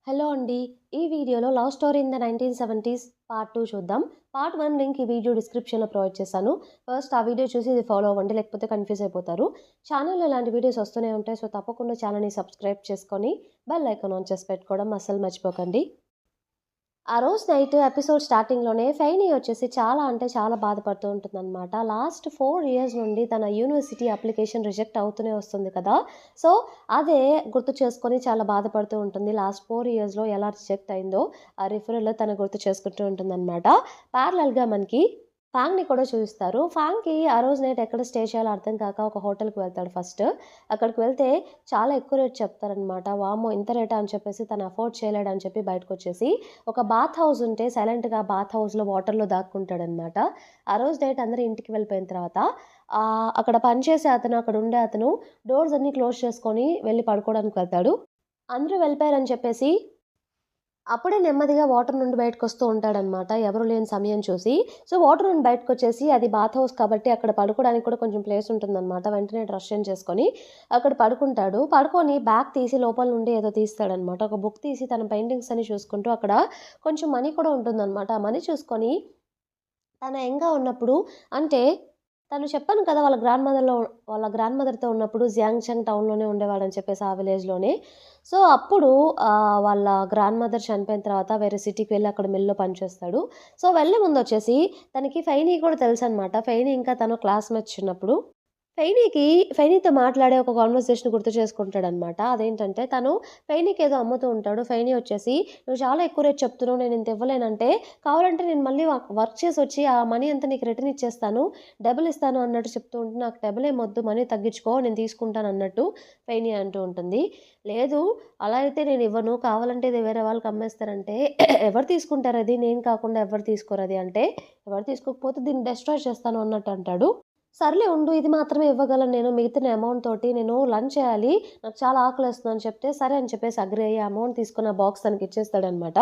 Hello అండి. ఈ వీడియోలో love story in the 1970s part 2 చూద్దాం. పార్ట్ 1 లింక్ ఈ వీడియో డిస్క్రిప్షన్‌లో ప్రొవైడ్ చేశాను. ఫస్ట్ ఆ వీడియో చూసి ఇది ఫాలో అవ్వండి. లేకపోతే కన్‌ఫ్యూజ్ అయిపోతారు. ఛానెల్‌లో ఇలాంటి వీడియోస్ వస్తూనే ఉంటాయి. సో, తప్పకుండా ఛానెల్‌ని సబ్స్క్రైబ్ చేసుకొని బెల్ ఐకాన్ ఆన్ చేసి పెట్టుకోవడం అస్సలు మర్చిపోకండి. ఆ రోజు నైట్ ఎపిసోడ్ స్టార్టింగ్‌లోనే ఫెయినీ వచ్చేసి చాలా బాధపడుతూ ఉంటుందనమాట. లాస్ట్ 4 ఇయర్స్ నుండి తన యూనివర్సిటీ అప్లికేషన్ రిజెక్ట్ అవుతూనే వస్తుంది కదా! సో, అదే గుర్తు చేసుకొని చాలా బాధపడుతూ ఉంటుంది. లాస్ట్ 4 ఇయర్స్‌లో ఎలా రిజెక్ట్ అయిందో ఆ రిఫరల్ తను గుర్తు చేసుకుంటూ ఉంటుందనమాట. ప్యారలల్‌గా మనకి ఫాంగ్‌ని కూడా చూపిస్తారు. ఫాంగ్‌కి ఆ రోజు నైట్ ఎక్కడ స్టే చేయాలో అర్థం కాక ఒక హోటల్‌కి వెళ్తాడు ఫస్ట్. అక్కడికి వెళ్తే చాలా ఎక్కువ రేట్ చెప్తారనమాట. వామ్మో! ఇంత రేటా అని చెప్పేసి తను అఫోర్డ్ చేయలేడని చెప్పి బయటకొచ్చేసి ఒక బాత్ హౌస్ ఉంటే సైలెంట్‌గా బాత్ హౌస్‌లో వాటర్‌లో దాక్కుంటాడనమాట. ఆ రోజు నైట్ అందరూ ఇంటికి వెళ్ళిపోయిన తర్వాత అక్కడ పనిచేసే అతను, అక్కడ ఉండే అతను డోర్స్ అన్నీ క్లోజ్ చేసుకొని వెళ్లి పడుకోవడానికి వెళ్తాడు. అందరూ వెళ్ళిపోయారని చెప్పేసి అప్పుడే నెమ్మదిగా వాటర్ నుండి బయటకొస్తూ ఉంటాడనమాట. ఎవరు లేని సమయం చూసి. సో, వాటర్ నుండి బయటకొచ్చేసి అది బాత్ హౌస్ కాబట్టి అక్కడ పడుకోవడానికి కూడా కొంచెం ప్లేస్ ఉంటుందనమాట. వెంటనే డ్రెస్ చేంజ్ చేసుకొని అక్కడ పడుకుంటాడు. పడుకొని బ్యాగ్ తీసి లోపల నుండి ఏదో తీస్తాడనమాట. ఒక బుక్ తీసి తన పెయింటింగ్స్ అన్ని చూసుకుంటూ అక్కడ కొంచెం మనీ కూడా ఉంటుందనమాట. ఆ మనీ చూసుకొని తను యంగ్‌గా ఉన్నప్పుడు అంటే తను చెప్పాను కదా! వాళ్ళ గ్రాండ్ మదర్‌తో ఉన్నప్పుడు జియాంగ్‌షంగ్ టౌన్‌లోనే ఉండేవాడని చెప్పేసి ఆ విలేజ్‌లోనే. సో, అప్పుడు వాళ్ళ గ్రాండ్ మదర్ చనిపోయిన తర్వాత వేరే సిటీకి వెళ్లి అక్కడ మిల్‌లో పనిచేస్తాడు. సో, వెళ్ళే ముందొచ్చేసి తనకి ఫెయినీ కూడా తెలుసనమాట. ఫెయినీ ఇంకా తను క్లాస్‌మేట్స్ చిన్నప్పుడు. ఫెయినీతో మాట్లాడే ఒక కన్వర్జేషన్ గుర్తు చేసుకుంటాడనమాట. అదేంటంటే తను ఫెయినీకేదో అమ్ముతూ ఉంటాడు. ఫెయినీ వచ్చేసి "నువ్వు చాలా ఎక్కువ రేట్ చెప్తున్నావు. నేనింత ఇవ్వలేనంటే, కావాలంటే నేను మళ్ళీ వర్క్ చేసొచ్చి ఆ మనీ అంతా నీకు రిటర్న్ ఇచ్చేస్తాను. డబుల్ ఇస్తాను" అన్నట్టు చెప్తూ ఉంటే, "నాకు డబుల్ ఏమొద్దు. మనీ తగ్గించుకో. నేను తీసుకుంటానన్నట్టు" ఫెయినీ అంటూ ఉంటుంది. "లేదు అలా అయితే నేనివ్వను. కావాలంటే ఇది వేరే వాళ్ళకి అమ్మేస్తానంటే" "ఎవరు తీసుకుంటారది? నేను కాకుండా ఎవరు తీసుకోరది" అంటే, "ఎవరు తీసుకోకపోతే దీన్ని డెస్ట్రాయ్ చేస్తాను" అన్నట్టు అంటాడు. సర్లే ఉండు ఇది మాత్రమే ఇవ్వగలను నేను. మిగతా అమౌంట్ తోటి నేను లంచ్ చేయాలి. నాకు చాలా ఆకలేస్తుందని చెప్తే, సరే అని చెప్పేసి అగ్రీ అయ్యి ఆ అమౌంట్ తీసుకొని ఆ బాక్స్ తనకిచ్చేస్తాడనమాట.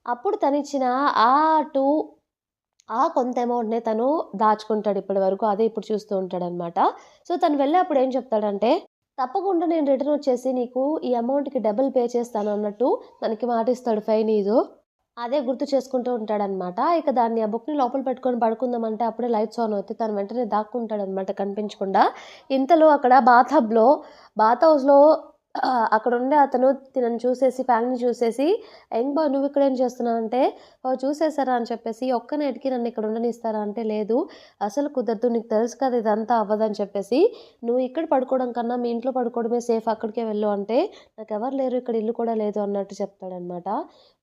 అప్పుడు తనిచ్చిన ఆ 2 కొంత అమౌంట్‌నే తను దాచుకుంటాడు ఇప్పటి వరకు. అదే ఇప్పుడు చూస్తూ ఉంటాడనమాట. సో, తను వెళ్ళేప్పుడు ఏం చెప్తాడంటే, తప్పకుండా నేను రిటర్న్ వచ్చేసి నీకు ఈ అమౌంట్‌కి డబుల్ పే చేస్తాను అన్నట్టు మనకి మాటిస్తాడు ఫెయినీదు. అదే గుర్తు చేసుకుంటూ ఉంటాడనమాట. ఇక దాన్ని ఆ బుక్‌ని లోపల పెట్టుకొని పడుకుందామంటే అప్పుడే లైట్స్ ఆన్ అవుతాయి. తను వెంటనే దాక్కుంటాడనమాట కనిపించకుండా. ఇంతలో అక్కడ బాత్ హౌస్‌లో అక్కడుండే అతను తినను చూసేసి ఫ్యామిలీని చూసేసి "యంగ్ బాయ్ నువ్విక్కడేం చేస్తున్నావంటే" "ఓహ్! చూసేసారా" అని చెప్పేసి "ఒక్క నైట్‌కి నన్నిక్కడ ఉండనిస్తారా" అంటే "లేదు అసలు కుదరదు. నీకు తెలుసు కదా ఇదంతా అవ్వదని చెప్పేసి. నువ్వు ఇక్కడ పడుకోవడం కన్నా మీ ఇంట్లో పడుకోవడమే సేఫ్ అక్కడికే వెళ్ళు" అంటే "నాకెవరు లేరు ఇక్కడ ఇల్లు కూడా లేదు" అన్నట్టు చెప్తాడనమాట.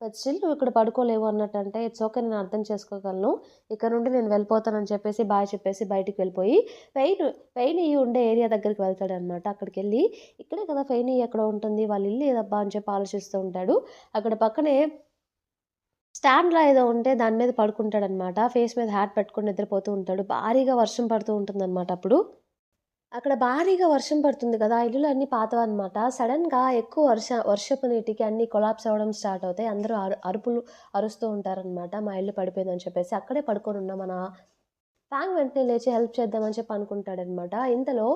బట్ స్టిల్ నువ్విక్కడ పడుకోలేవు అన్నట్టంటే, ఇట్స్ ఓకే నేను అర్థం చేసుకోగలను. ఇక నుండి నేను వెళ్ళిపోతానని చెప్పేసి, బాయ్ చెప్పేసి బయటికి వెళ్ళిపోయి, ఫెయినీ ఉండే ఏరియా దగ్గరికి వెళ్తాడనమాట. అక్కడికెళ్ళి, ఇక్కడే కదా ఫెయినీ ఎక్కడో ఉంటుంది. వాళ్ళ ఇల్లు ఏదబ్బా అని చెప్పి ఆలోచిస్తూ ఉంటాడు. అక్కడ పక్కనే స్టాండ్‌లా ఏదో ఉంటే దాని మీద పడుకుంటాడనమాట. ఫేస్ మీద హ్యాట్ పెట్టుకొని నిద్రపోతూ ఉంటాడు. భారీగా వర్షం పడుతూ ఉంటుందనమాట అప్పుడు. అక్కడ భారీగా వర్షం పడుతుంది కదా! ఆ ఇల్లులన్నీ పాతవన్నమాట. సడెన్‌గా ఎక్కువ వర్షపు నీటికి అన్నీ కొలాప్స్ అవ్వడం స్టార్ట్ అవుతాయి. అందరూ అరుపులు అరుస్తూ ఉంటారనమాట. మా ఇల్లు పడిపోయిందని చెప్పేసి. అక్కడే పడుకొనున్న మన ఫ్యాంగ్ వెంటనే లేచి హెల్ప్ చేద్దామని చెప్పి అనుకుంటాడనమాట. ఇంతలో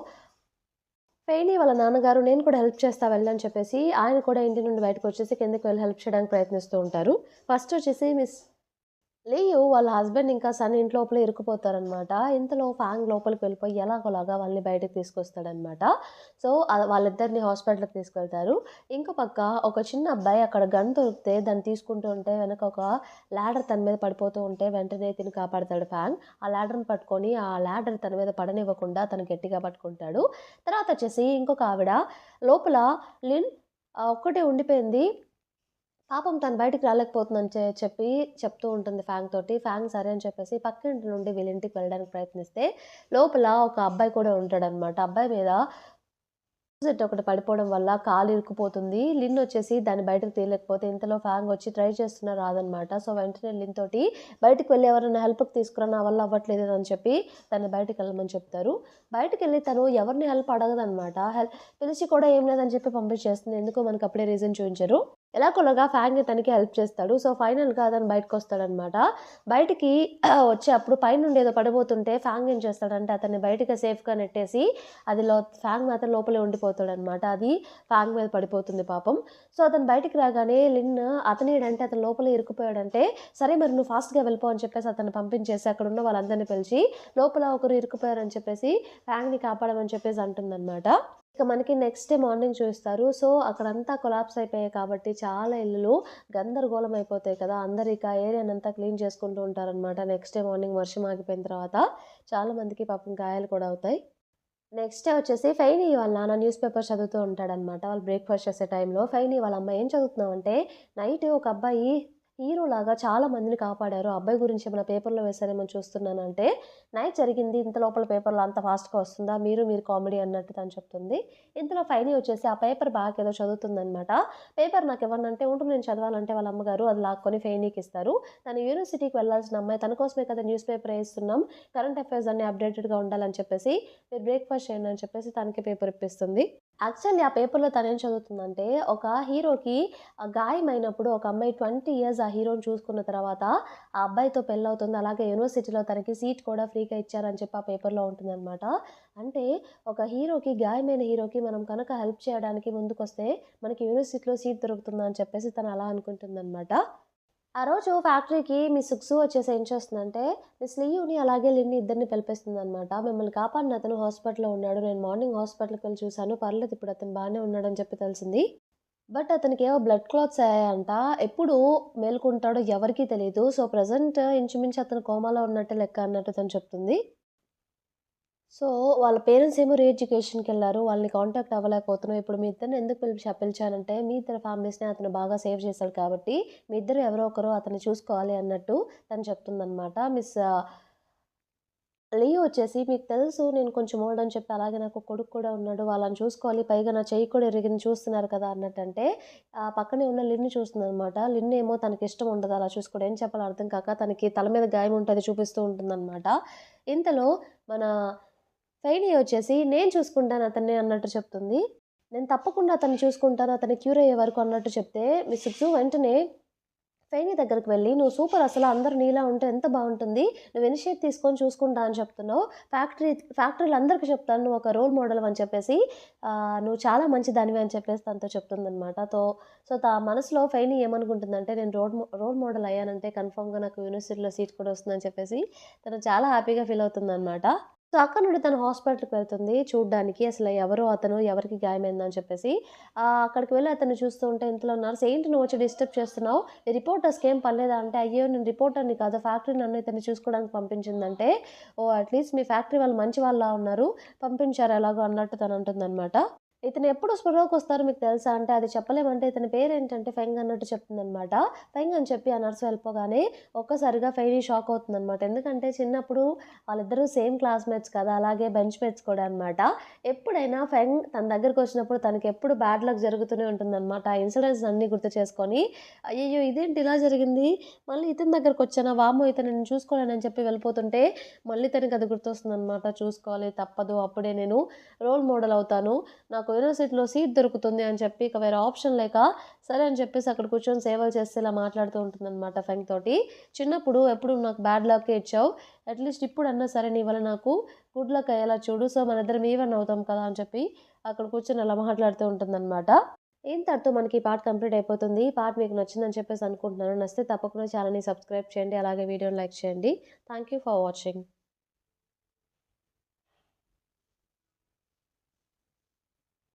ఫెయినీ వాళ్ళ నాన్నగారు నేను కూడా హెల్ప్ చేస్తా వెళ్ళని చెప్పేసి ఆయన కూడా ఇంటి నుండి బయటకొచ్చేసి కిందకి వెళ్లి హెల్ప్ చేయడానికి ప్రయత్నిస్తూ ఉంటారు. ఫస్ట్ వచ్చేసి లియు వాళ్ళ హస్బెండ్ ఇంకా సన్ ఇంటి లోపలే ఇరుక్కుపోతారనమాట. ఇంతలో ఫాంగ్ లోపలికి వెళ్ళిపోయి ఎలాగోలాగా వాళ్ళని బయటకి తీసుకొస్తాడనమాట. సో, వాళ్ళిద్దరిని హాస్పిటల్‌కి తీసుకెళ్తారు. ఇంకో పక్క ఒక చిన్న అబ్బాయి అక్కడ గన్ దొరికితే దాన్ని తీసుకుంటూ ఉంటే వెనక ఒక లాడర్ తన మీద పడిపోతూ ఉంటే వెంటనే తిని కాపాడతాడు ఫాంగ్. ఆ లాడర్‌ని పట్టుకొని ఆ లాడర్ తన మీద పడనివ్వకుండా తను గట్టిగా పట్టుకుంటాడు. తర్వాతొచ్చేసి ఇంకొక ఆవిడ లోపల లిన్ ఒక్కటే ఉండిపోయింది. పాపం తను బయటికి రాలేకపోతుందని చెప్తూ ఉంటుంది ఫాంగ్ తోటి. ఫాంగ్ సరే అని చెప్పేసి పక్కింటి నుండి వీళ్ళింటికి వెళ్ళడానికి ప్రయత్నిస్తే, లోపల ఒక అబ్బాయి కూడా ఉంటాడనమాట. అబ్బాయి మీద ఆపోజిట్ ఒకటి పడిపోవడం వల్ల కాలు ఇరుక్కుపోతుంది. లిన్ వచ్చేసి దాన్ని బయటకి తీయలేకపోతే, ఇంతలో ఫాంగ్ వచ్చి ట్రై చేస్తున్నా రాదనమాట. సో, వెంటనే లిన్ తోటి "బయటికి వెళ్లి ఎవరైనా హెల్ప్‌కి తీసుకురా నా వల్ల అవ్వట్లేదు" అని చెప్పి తనని బయటికెళ్ళమని చెప్తారు. బయటికెళ్ళి తను ఎవరిని హెల్ప్ అడగదనమాట. పిలిచి కూడా ఏం లేదని చెప్పి పంపించేస్తుంది. ఎందుకో మనకప్పుడే రీజన్ చూయించరు. ఎలాగోలాగా ఫ్యాంగ్ తనకి హెల్ప్ చేస్తాడు. సో, ఫైనల్‌గా అతను బయటకొస్తాడనమాట. బయటికి వచ్చి అప్పుడు పైనుండి ఏదో పడబోతుంటే ఫ్యాంగ్ ఏం చేస్తాడంటే అతన్ని బయటికి సేఫ్‌గా నెట్టేసి అది ఫ్యాంగ్ మాత్రం లోపలే ఉండిపోతాడనమాట. అది ఫ్యాంగ్ మీద పడిపోతుంది పాపం. సో, అతను బయటికి రాగానే లిన్ అతనేంటంటే అతను లోపలే ఇరుక్కుపోయాడంటే, సరే మరి నువ్వు ఫాస్ట్‌గా వెళ్ళిపో అని చెప్పేసి అతన్ని పంపించేసి అక్కడున్న వాళ్ళందరిని పిలిచి, లోపల ఒకరు ఇరుక్కుపోయారని చెప్పేసి ఫ్యాంగ్‌ని కాపాడమని చెప్పేసి అంటుందనమాట. ఇక మనకి నెక్స్ట్ డే మార్నింగ్ చూపిస్తారు. సో, అక్కడంతా కొలాప్స్ అయిపోయాయి కాబట్టి చాలా ఇల్లులు గందరగోళం అయిపోతాయి కదా! అందరూ ఇక ఏరియానంతా క్లీన్ చేసుకుంటూ ఉంటారనమాట. నెక్స్ట్ డే మార్నింగ్ వర్షం ఆగిపోయిన తర్వాత చాలా మందికి పాపం గాయాలు కూడా అవుతాయి. నెక్స్ట్ డే వచ్చేసి ఫెయినీ వాళ్ళ నాన్న న్యూస్ పేపర్ చదువుతూ ఉంటాడనమాట. వాళ్ళు బ్రేక్‌ఫాస్ట్ చేసే టైంలో ఫెయినీ వాళ్ళ అమ్మ ఏం చదువుతున్నావంటే, నైట్ ఒక అబ్బాయి హీరోలాగా చాలా మందిని కాపాడారు. ఆ అబ్బాయి గురించి ఏమైనా పేపర్‌లో వేశారేమో చూస్తున్నానంటే, నైట్ జరిగింది ఇంత లోపల పేపర్‌లో అంత ఫాస్ట్‌గా వస్తుందా? మీరు కామెడీ అన్నట్టు తను చెప్తుంది. ఇంతలో ఫైనీ వచ్చేసి ఆ పేపర్ బ్యాగ్ ఏదో చదువుతుందనమాట. పేపర్ నాకివ్వండంటే, ఉండు నేను చదవాలంటే వాళ్ళ అమ్మగారు అది లాక్కొని ఫెయినీకి ఇస్తారు. తను యూనివర్సిటీకి వెళ్ళాల్సిన అమ్మాయి తన కోసమే కదా న్యూస్ పేపర్ ఏయిస్తున్నాం. కరెంట్ అఫైర్స్ అన్నీ అప్‌డేటెడ్‌గా ఉండాలని చెప్పేసి, మీరు బ్రేక్‌ఫాస్ట్ చేయండి అని చెప్పేసి తనకి పేపర్ ఇప్పిస్తుంది. యాక్చువల్లీ ఆ పేపర్‌లో తనేం చదువుతుందంటే, ఒక హీరోకి గాయమైనప్పుడు ఒక అమ్మాయి 20 ఇయర్స్ ఆ హీరోని చూసుకున్న తర్వాత, ఆ అబ్బాయితో పెళ్లవుతుంది. అలాగే యూనివర్సిటీలో తనకి సీట్ కూడా ఫ్రీగా ఇచ్చారని చెప్పి ఆ పేపర్‌లో ఉంటుందనమాట. అంటే ఒక గాయమైన హీరోకి మనం కనుక హెల్ప్ చేయడానికి ముందుకొస్తే, మనకి యూనివర్సిటీలో సీట్ దొరుకుతుందా అని చెప్పేసి తను అలా అనుకుంటుందనమాట. ఆ రోజు ఫ్యాక్టరీకి మిస్ సు వచ్చేసి ఏం చేస్తుందంటే, మిస్ లియుని అలాగే లిన్‌ని ఇద్దరిని పిలిపిస్తుందనమాట. మిమ్మల్ని కాపాడిన అతను హాస్పిటల్‌లో ఉన్నాడు. నేను మార్నింగ్ హాస్పిటల్‌కి వెళ్లి చూసాను. పర్లేదు ఇప్పుడు అతను బానే ఉన్నాడని చెప్పి తెలిసింది. బట్ అతనికేవో బ్లడ్ క్లాట్స్ అయ్యాయంట. ఎప్పుడు మేలుకుంటాడో ఎవరికీ తెలీదు. సో, ప్రెజెంట్ ఇంచుమించు అతను కోమాలో ఉన్నట్టే లెక్క అన్నట్టు తను చెప్తుంది. సో, వాళ్ళ పేరెంట్స్ ఏమో రీ ఎడ్యుకేషన్‌కెళ్లారు. వాళ్ళని కాంటాక్ట్ అవ్వలేకపోతున్నాం. ఇప్పుడు మీ ఇద్దరిని ఎందుకు పిలిచానంటే, మీ ఇద్దరి ఫ్యామిలీస్‌ని అతను బాగా సేవ్ చేశాడు కాబట్టి, మీ ఇద్దరు ఎవరో ఒకరు అతన్ని చూసుకోవాలి అన్నట్టు తను చెప్తుందనమాట. లియో వచ్చేసి మీకు తెలుసు నేను కొంచెం ఓల్డ్ అని చెప్పి, అలాగే నాకు కొడుకు కూడా ఉన్నాడు. వాళ్ళని చూసుకోవాలి. పైగా నా చెయ్యి కూడా ఇరిగింది చూస్తున్నారు కదా! అన్నట్టంటే, పక్కనే ఉన్న లిన్‌ని చూస్తుందనమాట. లిన్ ఏమో తనకిష్టం ఉండదు అలా చూసుకోవడం. ఏం చెప్పాలో అర్థం కాక తనకి తల మీద గాయం ఉంటది చూపిస్తూ ఉంటుందనమాట. ఇంతలో మన ఫెయినీ వచ్చేసి నేను చూసుకుంటాను అతన్ని అన్నట్టు చెప్తుంది. నేను తప్పకుండా అతన్ని చూసుకుంటాను. అతను క్యూర్ అయ్యే వరకు అన్నట్టు చెప్తే, మిస్ సు వెంటనే ఫెయినీ దగ్గరికి వెళ్ళి, "నువ్వు సూపర్ అసల అందరూ నీలా ఉంటే ఎంత బావుంటుంది. నువ్వు ఇనిషియేట్ తీసుకొని చూసుకుంటా అని చెప్తున్నావు. ఫ్యాక్టరీలో అందరికి చెప్తాను నువ్వు ఒక రోల్ మోడల్ అని చెప్పేసి, నువ్వు చాలా మంచిదానివి" అని చెప్పేసి తనతో చెప్తుందనమాట. సో, మనసులో ఫెయినీ ఏమనుకుంటుందంటే, నేను రోల్ మోడల్ అయ్యానంటే కన్ఫర్మ్‌గా నాకు యూనివర్సిటీలో సీట్ కూడా వస్తుందని చెప్పేసి, తను చాలా హ్యాపీగా ఫీల్ అవుతుందనమాట. సో, అక్కడి నుండి తను హాస్పిటల్‌కి వెళ్తుంది చూడ్డానికి. అసలు ఎవరో అతను, ఎవరికి గాయమైందని చెప్పేసి. అక్కడికి వెళ్లి అతన్ని చూస్తూ ఉంటే ఇంతలో నర్స్, "ఏంటి నువ్వొచ్చి డిస్టర్బ్ చేస్తున్నావు? ఈ రిపోర్టర్స్‌కేం పనిలేదా?" అంటే, "అయ్యో! నేను రిపోర్టర్‌ని కాదు. ఫ్యాక్టరీ నన్ను ఇతన్ని చూసుకోవడానికి పంపించిందంటే." "ఓహ్! అట్‌లీస్ట్ మీ ఫ్యాక్టరీ వాళ్ళు మంచి వాళ్ళలా ఉన్నారు. పంపించారు ఎలాగో" అన్నట్టు తనంటుందనమాట. ఇతను ఎప్పుడు స్పృహలోకొస్తారో మీకు తెలుసా? అంటే అది చెప్పలేమంటే ఇతని పేరేంటంటే ఫెంగ్ అన్నట్టు చెప్తుందనమాట. ఫెంగ్ అని చెప్పి ఆ నర్స్ వెళ్ళిపోగానే ఒక్కసారిగా ఫెయిరీ షాక్ అవుతుందనమాట. ఎందుకంటే చిన్నప్పుడు వాళ్ళిద్దరూ సేమ్ క్లాస్‌మేట్స్ కదా! అలాగే బెంచ్ మేట్స్ కూడా అనమాట. ఎప్పుడైనా ఫెంగ్ తన దగ్గరకొచ్చినప్పుడు తనకెప్పుడు బ్యాడ్ లక్ జరుగుతూనే ఉంటుందనమాట. ఆ ఇన్సిడెంట్స్ అన్నీ గుర్తు చేసుకొని, అయ్యయ్యో! ఇదేంటి ఇలా జరిగింది? మళ్ళీ ఇతని దగ్గరకొచ్చానా? వామ్మో! ఇతను నన్ను చూసుకోలేనని చెప్పి వెళ్ళిపోతుంటే, మళ్ళీ తనకది గుర్తొస్తుందనమాట. చూసుకోవాలి తప్పదు. అప్పుడే నేను రోల్ మోడల్ అవుతాను. నాకు యూనివర్సిటీలో సీట్ దొరుకుతుంది అని చెప్పి ఇక వేరే ఆప్షన్ లేక, సరే అని చెప్పేసి అక్కడ కూర్చొని సేవలు చేస్తే ఇలా మాట్లాడుతూ ఉంటుందనమాట ఫెంగ్ తోటి. చిన్నప్పుడు ఎప్పుడు నాకు బ్యాడ్ లక్కే ఇచ్చావు. అట్‌లీస్ట్ ఇప్పుడన్నా సరే నీ వల్ల నాకు గుడ్ లక్ అయ్యేలా చూడు. సో, మనిద్దరం ఈవెన్ అవుతాం కదా! అని చెప్పి అక్కడ కూర్చొని అలా మాట్లాడుతూ ఉంటుందనమాట. ఇంతటితో మనకి ఈ పార్ట్ కంప్లీట్ అయిపోతుంది. ఈ పార్ట్ మీకు నచ్చిందని చెప్పేసి అనుకుంటున్నాను. నచ్చితే తప్పకుండా ఛానెల్‌ని సబ్స్క్రైబ్ చేయండి. అలాగే వీడియోని లైక్ చేయండి. Thank you for watching.